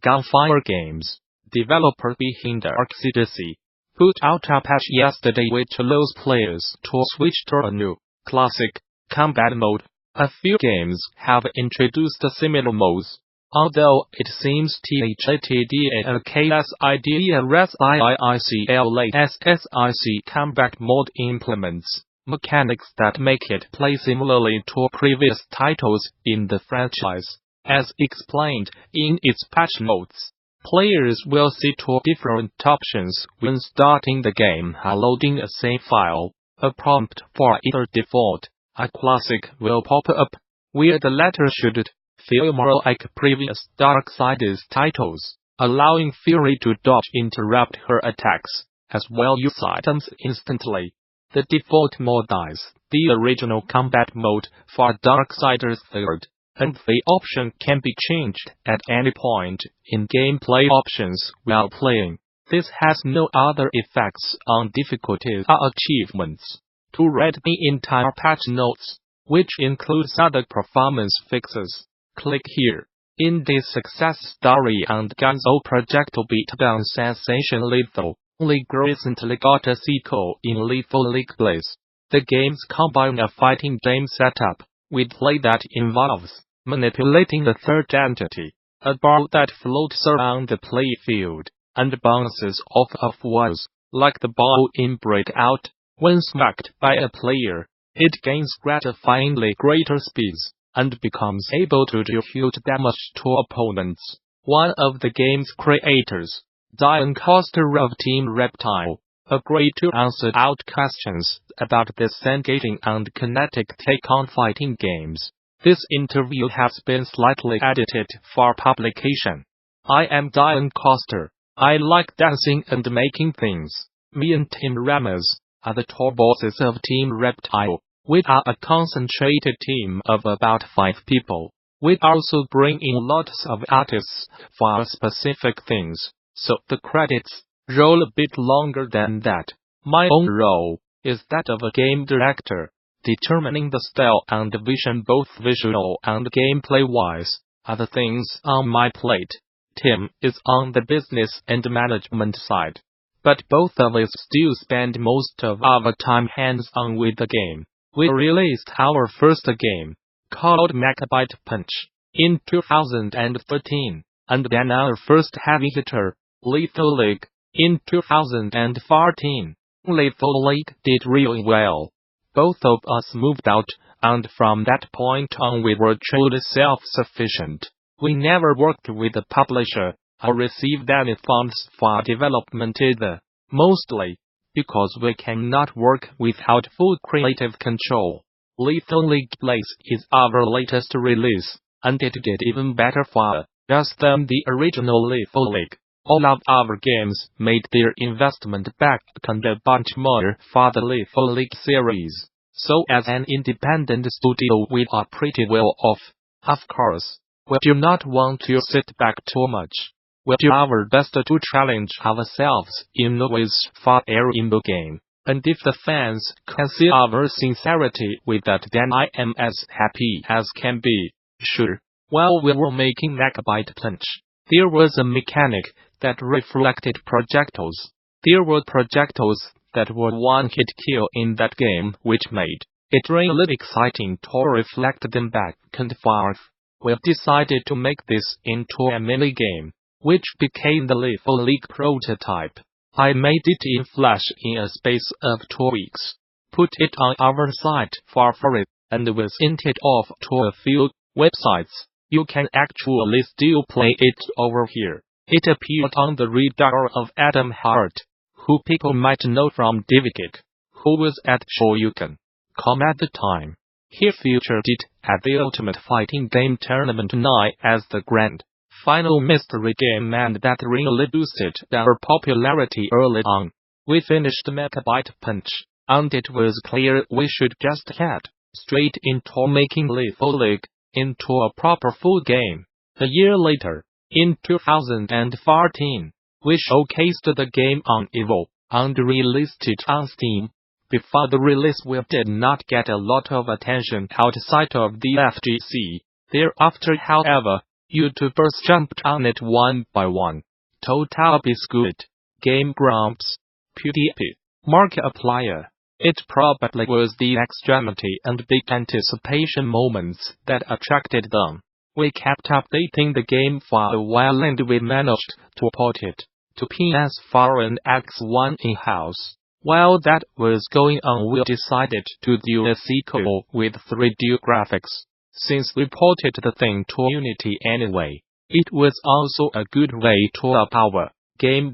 Gunfire Games, developer behind Darksiders III, put out a patch yesterday which allows players to switch to a new, classic, combat mode. A few games have introduced similar modes, although it seems THATDALKSIDERSIICLASSIC combat mode implements mechanics that make it play similarly to previous titles in the franchise. As explained in its patch notes, players will see two different options when starting the game. Loading a save file, a prompt for either default, a classic will pop up, where the latter should feel more like previous Darksiders titles, allowing Fury to dodge interrupt her attacks, as well use items instantly. The default mode is the original combat mode for Darksiders III, and the option can be changed at any point in gameplay options while playing. This has no other effects on difficulties or achievements. To read the entire patch notes, which includes other performance fixes, click here. In this success story and Gunzo project beatdown sensation Lethal League recently got a sequel in Lethal League Blaze. The games combine a fighting game setup with play that involves manipulating the third entity, a ball that floats around the playfield, and bounces off of walls, like the ball in Breakout. When smacked by a player, it gains gratifyingly greater speeds, and becomes able to do huge damage to opponents. One of the game's creators, Diane Coster of Team Reptile, agreed to answer out questions about this engaging and kinetic take on fighting games. This interview has been slightly edited for publication. I am Diane Coster. I like dancing and making things. Me and Tim Ramos are the two bosses of Team Reptile. We are a concentrated team of about 5 people. We also bring in lots of artists for specific things, so the credits roll a bit longer than that. My own role is that of a game director, determining the style and vision both visual and gameplay-wise are the things on my plate. Tim is on the business and management side, but both of us still spend most of our time hands-on with the game. We released our first game, called Megabyte Punch, in 2013, and then our first heavy hitter, Lethal League, in 2014. Lethal League did really well. Both of us moved out, and from that point on we were truly self-sufficient. We never worked with a publisher, or received any funds for development either, mostly because we cannot work without full creative control. Lethal League Blaze is our latest release, and it did even better for us than the original Lethal League. All of our games made their investment back and a bunch more for the Lethal League series. So as an independent studio we are pretty well off. Of course, we do not want to sit back too much. We do our best to challenge ourselves in ways for air in the game. And if the fans can see our sincerity with that, then I am as happy as can be. Sure, while we were making Megabyte Punch, there was a mechanic that reflected projectiles. There were projectiles that were one-hit kill in that game, which made it really exciting to reflect them back and forth. We decided to make this into a mini-game, which became the Lethal League prototype. I made it in Flash in a space of 2 weeks, put it on our site for free, and we sent it off to a few websites. You can actually still play it over here. It appeared on the radar of Adam Hart, who people might know from DivGeek, who was at Shoryuken.com at the time. He featured it at the Ultimate Fighting Game Tournament 9 as the grand final mystery game, and that really boosted our popularity early on. We finished Megabyte Punch, and it was clear we should just head straight into making Lethal League into a proper full game. A year later, in 2014, we showcased the game on Evo, and released it on Steam. Before the release we did not get a lot of attention outside of the FGC. Thereafter, however, YouTubers jumped on it one by one. Total Biscuit, Game Grumps, PewDiePie, Markiplier. It probably was the extremity and big anticipation moments that attracted them. We kept updating the game for a while and we managed to port it to PS4 and X1 in-house. While that was going on, we decided to do a sequel with 3D graphics. Since we ported the thing to Unity anyway, it was also a good way to up our game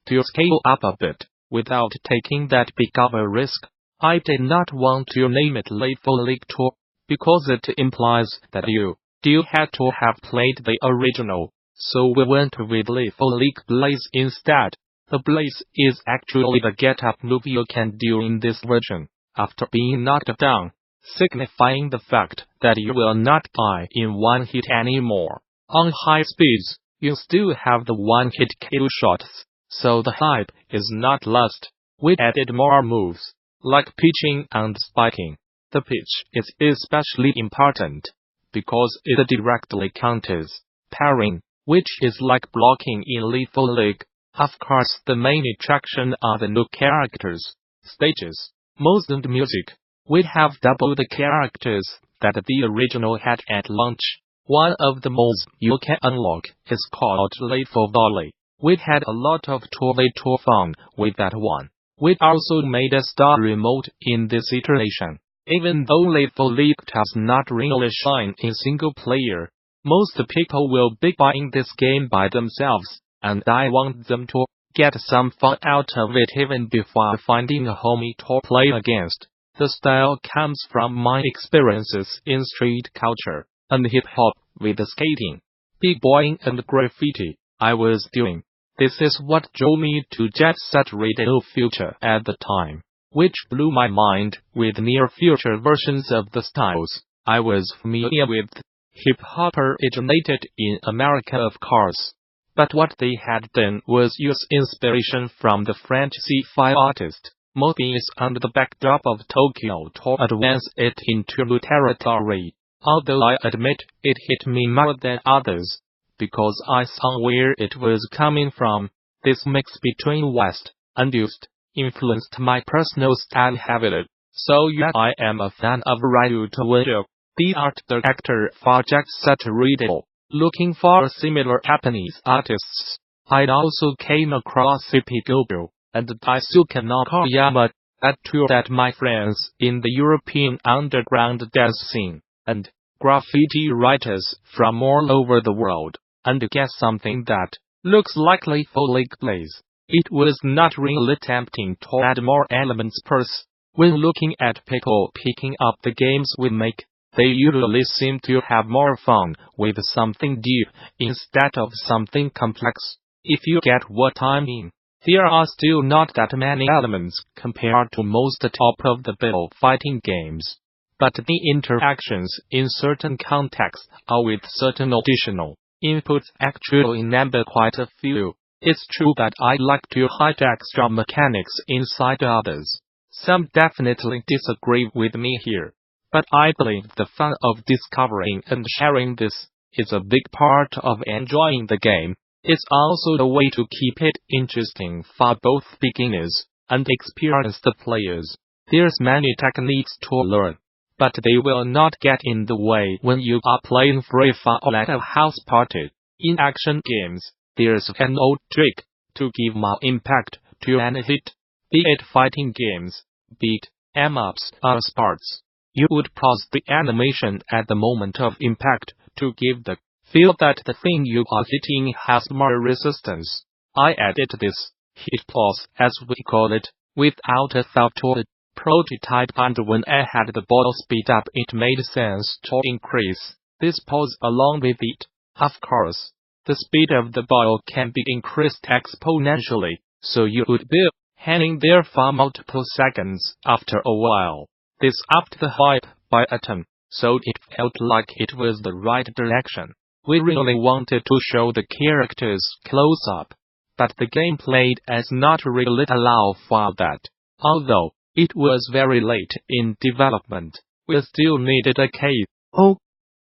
to scale up a bit, without taking that big of a risk. I did not want to name it Lethal League 2, because it implies that you had to have played the original, so we went with Lethal League Blaze instead. The Blaze is actually the get-up move you can do in this version, after being knocked down, signifying the fact that you will not die in one hit anymore. On high speeds, you still have the one-hit kill shots, so the hype is not lost. We added more moves, like pitching and spiking. The pitch is especially important, because it directly counters parrying, which is like blocking in Lethal League. Of course, the main attraction are the new characters, stages, modes and music. We have double the characters that the original had at launch. One of the modes you can unlock is called Lethal Volley. We had a lot of 2v2 fun with that one. We also made a story mode in this iteration. Even though Lethal League does not really shine in single player, most people will be buying this game by themselves, and I want them to get some fun out of it even before finding a homie to play against. The style comes from my experiences in street culture and hip-hop with the skating, b-boying and graffiti I was doing. This is what drew me to Jet Set Radio Future at the time, which blew my mind with near-future versions of the styles I was familiar with. Hip-hop originated in America, of course, but what they had done was use inspiration from the French sci-fi artist Mobius and the backdrop of Tokyo to advance it into new territory. Although I admit it hit me more than others, because I saw where it was coming from. This mix between West and East influenced my personal style heavily. So yeah, I am a fan of Ryu Towayo, the art director for Jet Set Radio. Looking for similar Japanese artists, I also came across CP Gobu and Daisuke Nakayama, that two that my friends in the European underground dance scene, and graffiti writers from all over the world, and get something that looks like Lethal League Blaze. It was not really tempting to add more elements per se. When looking at people picking up the games we make, they usually seem to have more fun with something deep instead of something complex. If you get what I mean, there are still not that many elements compared to most top-of-the-bill fighting games. But the interactions in certain contexts or with certain additional inputs actually number quite a few. It's true that I like to hide extra mechanics inside others. Some definitely disagree with me here, but I believe the fun of discovering and sharing this is a big part of enjoying the game. It's also a way to keep it interesting for both beginners and experienced players. There's many techniques to learn, but they will not get in the way when you are playing free for at a house party. In action games, there's an old trick to give more impact to an hit. Be it fighting games, beat 'em ups or sports. You would pause the animation at the moment of impact to give the feel that the thing you are hitting has more resistance. I added this hit pause, as we call it, without a thought to it. Prototype, and when I had the ball speed up, it made sense to increase this pause along with it. Of course, the speed of the ball can be increased exponentially, so you would be hanging there for multiple seconds after a while. This upped the hype by a ton, so it felt like it was the right direction. We really wanted to show the characters close up, but the gameplay does not really allow for that. Although it was very late in development, we still needed a KO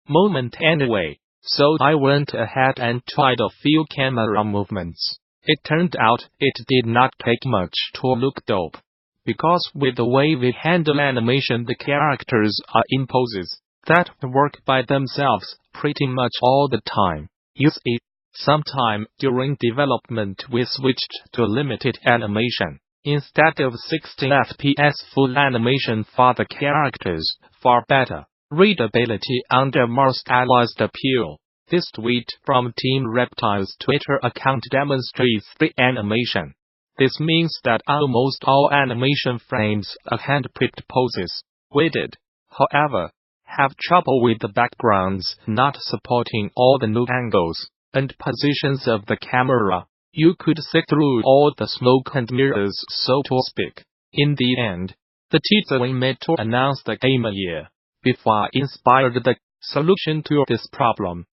moment anyway. So I went ahead and tried a few camera movements. It turned out it did not take much to look dope. Because with the way we handle animation, the characters are in poses that work by themselves pretty much all the time. You see, sometime during development we switched to limited animation. Instead of 60 FPS full animation for the characters, for better readability under more stylized appeal. This tweet from Team Reptile's Twitter account demonstrates the animation. This means that almost all animation frames are hand-picked poses. We did, however, have trouble with the backgrounds not supporting all the new angles and positions of the camera. You could see through all the smoke and mirrors, so to speak. In the end, the teaser we made to announce the game a year before inspired the solution to this problem.